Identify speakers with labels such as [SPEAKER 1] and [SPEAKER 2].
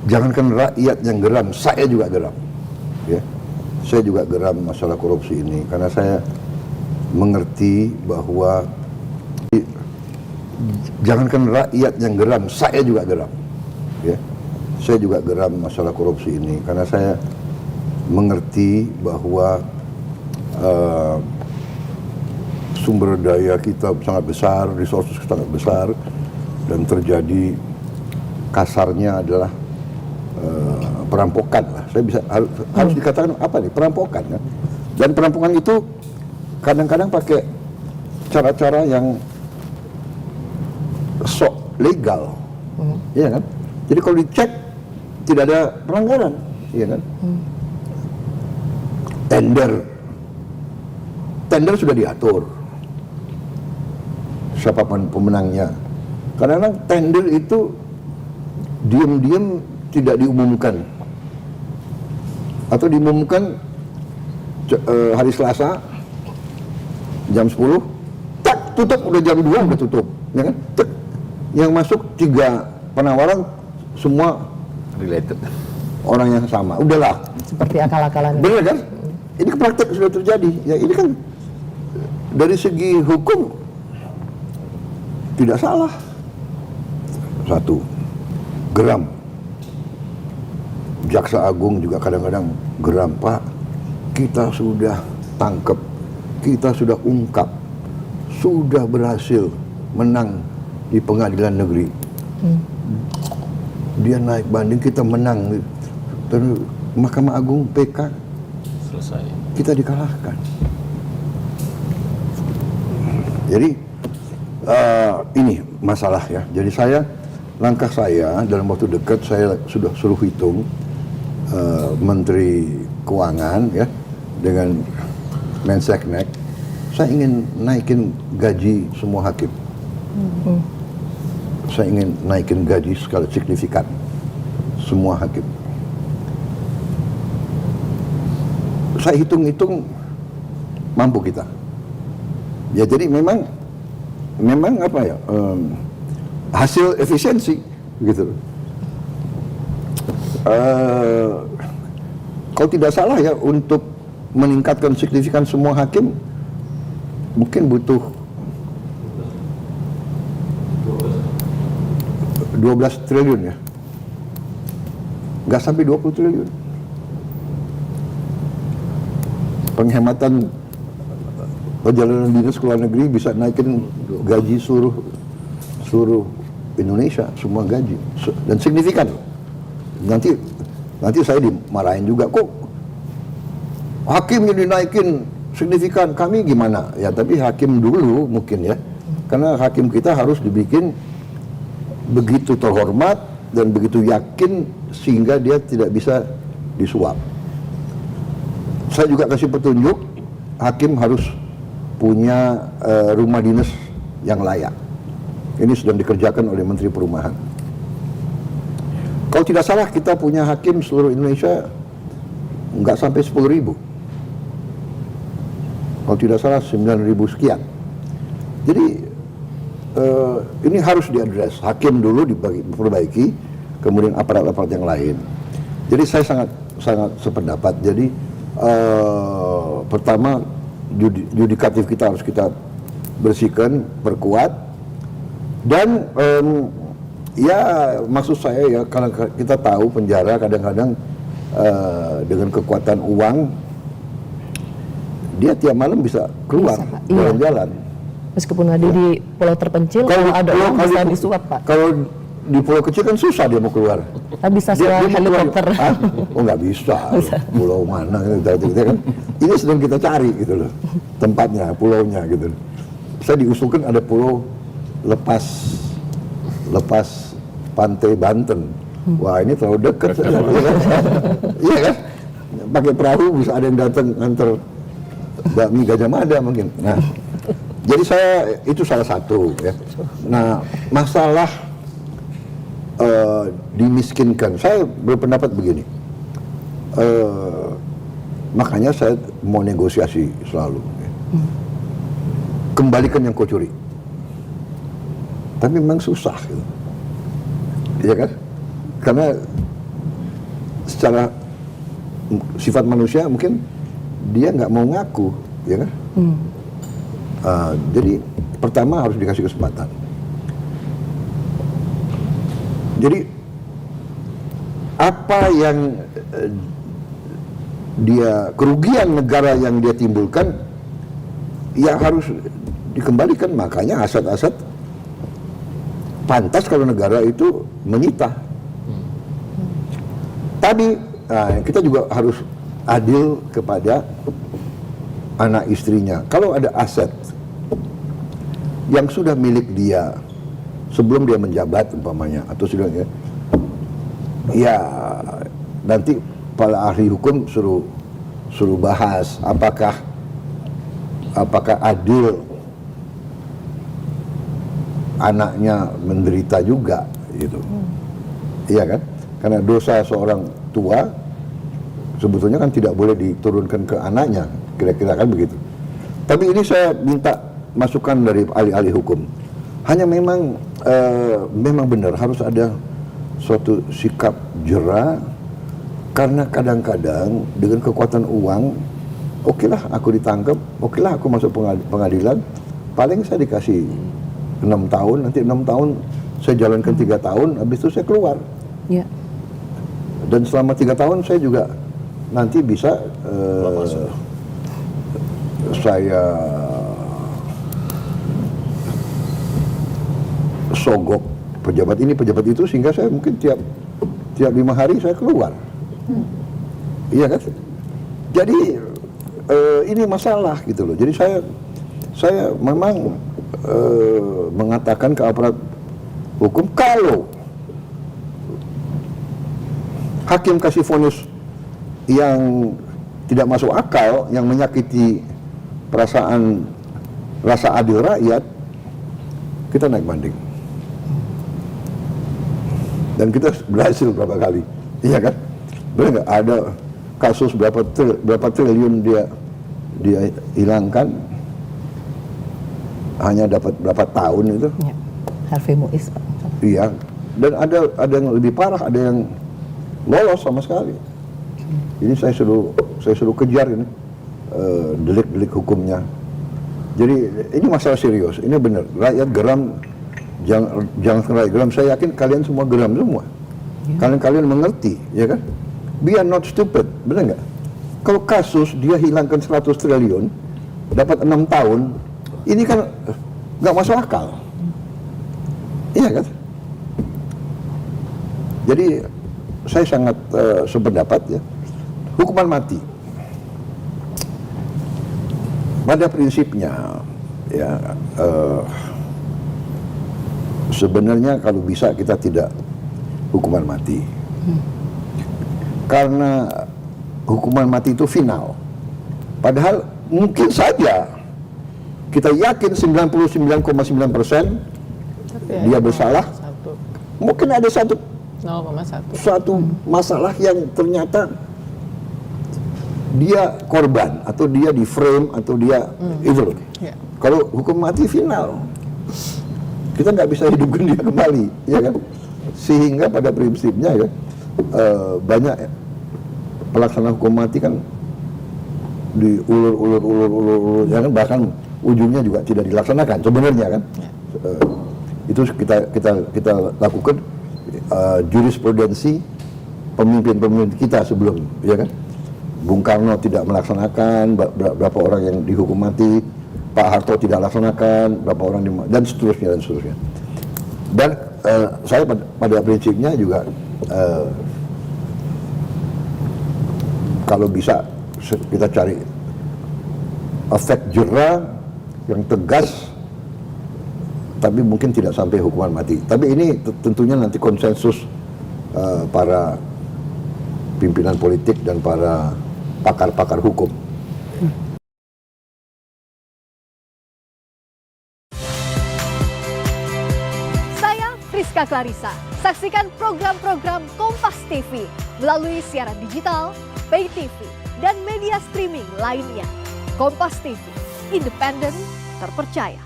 [SPEAKER 1] Jangankan rakyat yang geram, saya juga geram. Ya, saya juga geram masalah korupsi ini karena saya mengerti bahwa jangankan rakyat yang geram, saya juga geram. Ya, saya juga geram masalah korupsi ini karena saya mengerti bahwa sumber daya kita sangat besar, resources sangat besar, dan terjadi kasarnya adalah perampokan lah. Saya bisa harus dikatakan apa nih, perampokan kan. Dan perampokan itu kadang-kadang pakai cara-cara yang sok legal, iya kan? Jadi kalau dicek tidak ada pelanggaran, iya kan? Tender sudah diatur, siapapun pemenangnya. Kadang-kadang tender itu diam-diam tidak diumumkan, atau diumumkan hari Selasa jam 10, tak tutup udah jam 2 udah tutup, ya kan? Tak, yang masuk 3 penawaran semua
[SPEAKER 2] related,
[SPEAKER 1] orang yang sama, udahlah.
[SPEAKER 3] Seperti akal-akalan.
[SPEAKER 1] Benar kan? Ini praktek sudah terjadi. Ya ini kan dari segi hukum tidak salah. Satu, geram. Jaksa Agung juga kadang-kadang geram, Pak. Kita sudah tangkap, kita sudah ungkap, sudah berhasil menang di pengadilan negeri. Dia naik banding, kita menang. Terus Mahkamah Agung PK
[SPEAKER 2] selesai,
[SPEAKER 1] kita dikalahkan. Jadi ini masalah ya. Jadi langkah saya dalam waktu dekat saya sudah suruh hitung Menteri Keuangan ya dengan Menseknek. Saya ingin naikin gaji semua hakim. Saya ingin naikin gaji skala signifikan semua hakim. Saya hitung-hitung mampu kita. Ya jadi memang apa ya, hasil efisiensi gitu. Kalau tidak salah ya, untuk meningkatkan signifikan semua hakim mungkin butuh 12 triliun ya. Nggak sampai 20 triliun. Penghematan perjalanan dinas ke luar negeri bisa naikin gaji seluruh Indonesia, semua gaji, dan signifikan. Nanti saya dimarahin juga, kok hakim yang dinaikin signifikan, kami gimana? Ya tapi hakim dulu mungkin ya, karena hakim kita harus dibikin begitu terhormat dan begitu yakin sehingga dia tidak bisa disuap. Saya juga kasih petunjuk, hakim harus punya rumah dinas yang layak. Ini sedang dikerjakan oleh Menteri Perumahan. Kalau tidak salah kita punya hakim seluruh Indonesia nggak sampai 10.000. Kalau tidak salah 9.000 sekian. Jadi ini harus diadres. Hakim dulu diperbaiki, kemudian aparat-aparat yang lain. Jadi saya sangat sependapat. Jadi pertama yudikatif kita harus kita bersihkan, perkuat, dan ya maksud saya ya, karena kita tahu penjara kadang-kadang dengan kekuatan uang dia tiap malam bisa keluar jalan-jalan.
[SPEAKER 3] Meskipun ada di pulau terpencil, kalau ada uang bisa disuap, Pak.
[SPEAKER 1] Kalau di pulau kecil kan susah dia mau keluar.
[SPEAKER 3] Tapi bisa sewa helikopter.
[SPEAKER 1] Oh nggak bisa. Pulau mana gitu kan. Ini sedang kita cari gitu loh, tempatnya, pulaunya gitu. Saya diusulkan ada pulau lepas pantai Banten. Wah ini terlalu dekat. Iya kan? Pakai perahu bisa ada yang datang antar bakmi Gajah Mada mungkin. Nah, jadi itu salah satu ya. Nah, masalah dimiskinkan, saya berpendapat begini, makanya saya mau negosiasi selalu ya. Kembalikan yang kau curi, tapi memang susah gitu. Iya kan? Karena secara sifat manusia mungkin dia nggak mau ngaku, ya kan? Jadi pertama harus dikasih kesempatan. Jadi apa yang kerugian negara yang dia timbulkan ya harus dikembalikan. Makanya aset-aset pantas kalau negara itu menyita. Tapi kita juga harus adil kepada anak istrinya. Kalau ada aset yang sudah milik dia sebelum dia menjabat umpamanya atau sudah ya nanti para ahli hukum suruh bahas apakah adil anaknya menderita juga gitu. Iya kan? Karena dosa seorang tua sebetulnya kan tidak boleh diturunkan ke anaknya, kira-kira kan begitu. Tapi ini saya minta masukan dari ahli-ahli hukum. Hanya memang benar harus ada suatu sikap jera, karena kadang-kadang dengan kekuatan uang, okelah aku ditangkap, okelah aku masuk pengadilan, paling saya dikasih 6 tahun, nanti 6 tahun saya jalankan 3 tahun, habis itu saya keluar.
[SPEAKER 3] Ya.
[SPEAKER 1] Dan selama 3 tahun saya juga nanti bisa saya sogok pejabat ini pejabat itu sehingga saya mungkin tiap 5 hari saya keluar. Iya kan? Jadi ini masalah gitu loh. Jadi saya memang mengatakan ke aparat hukum, kalau hakim kasih vonis yang tidak masuk akal, yang menyakiti rasa adil rakyat, kita naik banding. Dan kita berhasil berapa kali, iya kan? Benar nggak? Ada kasus berapa triliun dia hilangkan, hanya dapat berapa tahun itu?
[SPEAKER 3] Ya. Harvey Muiz, Pak.
[SPEAKER 1] Iya. Dan ada yang lebih parah, ada yang lolos sama sekali. Ini saya suruh kejar ini delik-delik hukumnya. Jadi ini masalah serius. Ini benar. Rakyat geram, jangan rakyat geram. Saya yakin kalian semua geram semua. Kalian mengerti, ya kan? We are not stupid, benar nggak? Kalau kasus dia hilangkan 100 triliun, dapat 6 tahun, ini kan nggak masuk akal. Iya kan? Jadi saya sangat sependapat ya, hukuman mati. Pada prinsipnya ya sebenarnya kalau bisa kita tidak hukuman mati. Karena hukuman mati itu final. Padahal mungkin saja kita yakin 99,9% dia bersalah. Mungkin ada satu masalah yang ternyata dia korban atau dia di frame atau dia itu loh. Kalau hukum mati final, kita nggak bisa hidupkan dia kembali, ya kan? Sehingga pada prinsipnya ya banyak pelaksana hukum mati kan diulur, ya kan, bahkan ujungnya juga tidak dilaksanakan sebenarnya kan. Itu kita lakukan jurisprudensi pemimpin-pemimpin kita sebelum, ya kan. Bung Karno tidak melaksanakan, berapa orang yang dihukum mati, Pak Harto tidak laksanakan, berapa orang dan seterusnya. Dan saya pada prinsipnya juga kalau bisa kita cari efek jera yang tegas, tapi mungkin tidak sampai hukuman mati. Tapi ini tentunya nanti konsensus para pimpinan politik dan para pakar-pakar hukum.
[SPEAKER 4] Saya Friska Clarissa. Saksikan program-program Kompas TV melalui siaran digital, pay TV, dan media streaming lainnya. Kompas TV, independen, terpercaya.